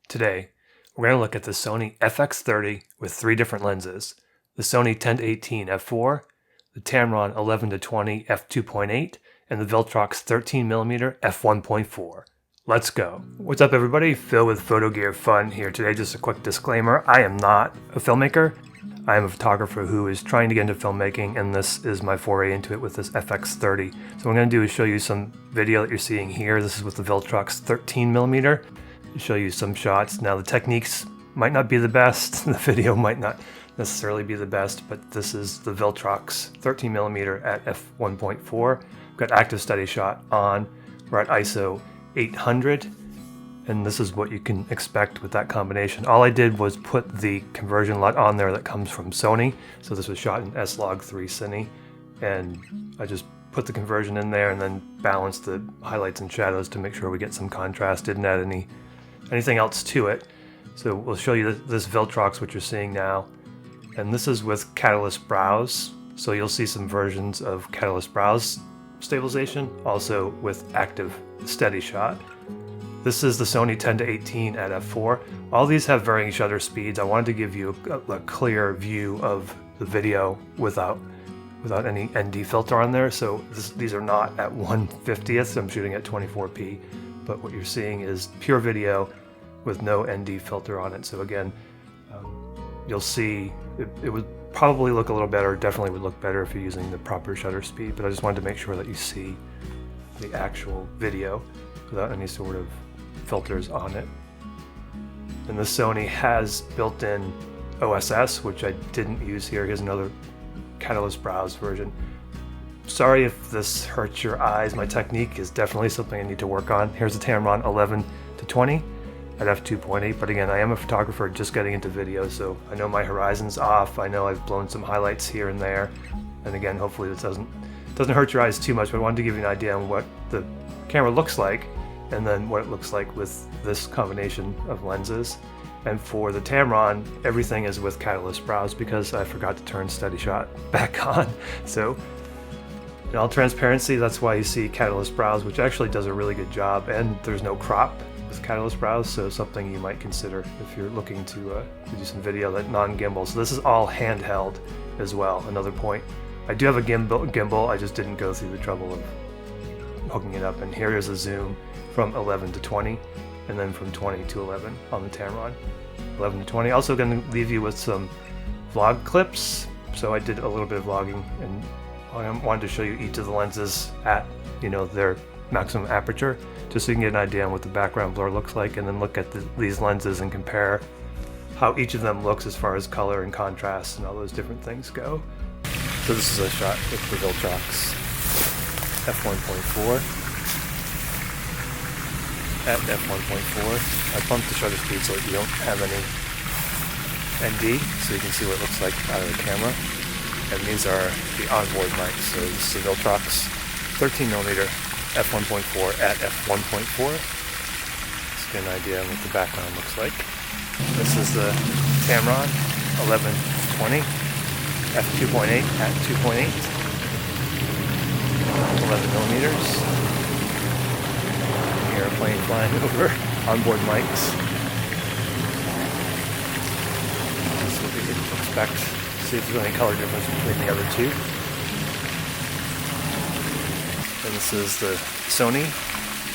Today, we're going to look at the Sony FX-30 with 3 different lenses, the Sony 10-18 f4, the Tamron 11-20 f2.8, and the Viltrox 13mm f1.4. Let's go. What's up everybody, Phil with Photo Gear Fun here today. Just a quick disclaimer, I am not a filmmaker. I am a photographer who is trying to get into filmmaking, and this is my foray into it with this FX-30. So what I'm going to do is show you some video that you're seeing here. This is with the Viltrox 13mm. Show you some shots. Now the techniques might not be the best, the video might not necessarily be the best, but this is the Viltrox 13mm at f1.4. We've got active steady shot on. We're at ISO 800, and this is what you can expect with that combination. All I did was put the conversion LUT on there that comes from Sony. So this was shot in S-Log3 Cine, and I just put the conversion in there and then balanced the highlights and shadows to make sure we get some contrast. Didn't add anything else to it. So we'll show you this Viltrox, which you're seeing now, and this is with Catalyst Browse. So you'll see some versions of Catalyst Browse stabilization, also with active steady shot. This is the Sony 10-18 at f4. All these have varying shutter speeds. I wanted to give you a clear view of the video without any ND filter on there. So these are not at 1/50th. I'm shooting at 24p. But what you're seeing is pure video with no ND filter on it. So again, you'll see it would probably look a little better, definitely would look better if you're using the proper shutter speed, but I just wanted to make sure that you see the actual video without any sort of filters on it. And the Sony has built-in OSS, which I didn't use here. Here's another Catalyst Browse version. Sorry if this hurts your eyes. My technique is definitely something I need to work on. Here's the Tamron 11-20 at f2.8, but again, I am a photographer just getting into video, so I know my horizon's off. I know I've blown some highlights here and there, and again, hopefully this doesn't hurt your eyes too much, but I wanted to give you an idea on what the camera looks like, and then what it looks like with this combination of lenses. And for the Tamron, everything is with Catalyst Browse because I forgot to turn steady shot back on. So in all transparency, that's why you see Catalyst Browse, which actually does a really good job, and there's no crop with Catalyst Browse, so something you might consider if you're looking to do some video that non-gimbal. So this is all handheld as well, another point. I do have a gimbal, I just didn't go through the trouble of hooking it up, and here is a zoom from 11-20, and then from 20-11 on the Tamron. 11-20. Also going to leave you with some vlog clips, so I did a little bit of vlogging, and I wanted to show you each of the lenses at their maximum aperture, just so you can get an idea on what the background blur looks like, and then look at these lenses and compare how each of them looks as far as color and contrast and all those different things go. So this is a shot with the Viltrox f1.4 at f1.4. I bumped the shutter speed so that you don't have any ND, so you can see what it looks like out of the camera. And these are the onboard mics. So this is the Viltrox 13mm f1.4 at f1.4. Let's get an idea on what the background looks like. This is the Tamron 11-20 f2.8 at 2.8, 11mm. Airplane flying over, onboard mics. That's what we could expect. See if there's any color difference between the other two. And this is the Sony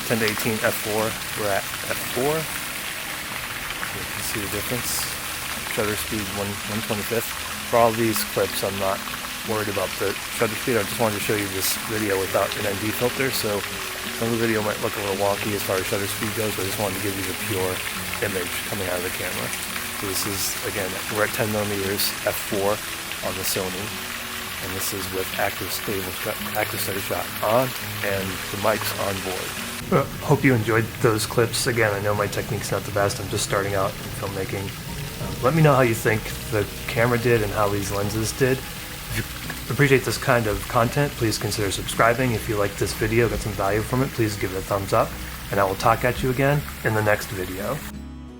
10-18 f4. We're at f4. So you can see the difference. Shutter speed 1/25th. For all these clips, I'm not worried about the shutter speed. I just wanted to show you this video without an ND filter, so some of the video might look a little wonky as far as shutter speed goes, but I just wanted to give you the pure image coming out of the camera. So this is, again, we're at 10mm f4 on the Sony, and this is with active steady shot on, and the mics on board. Hope you enjoyed those clips. Again, I know my technique's not the best. I'm just starting out in filmmaking. Let me know how you think the camera did and how these lenses did. If you appreciate this kind of content, please consider subscribing. If you like this video, got some value from it, please give it a thumbs up, and I will talk at you again in the next video.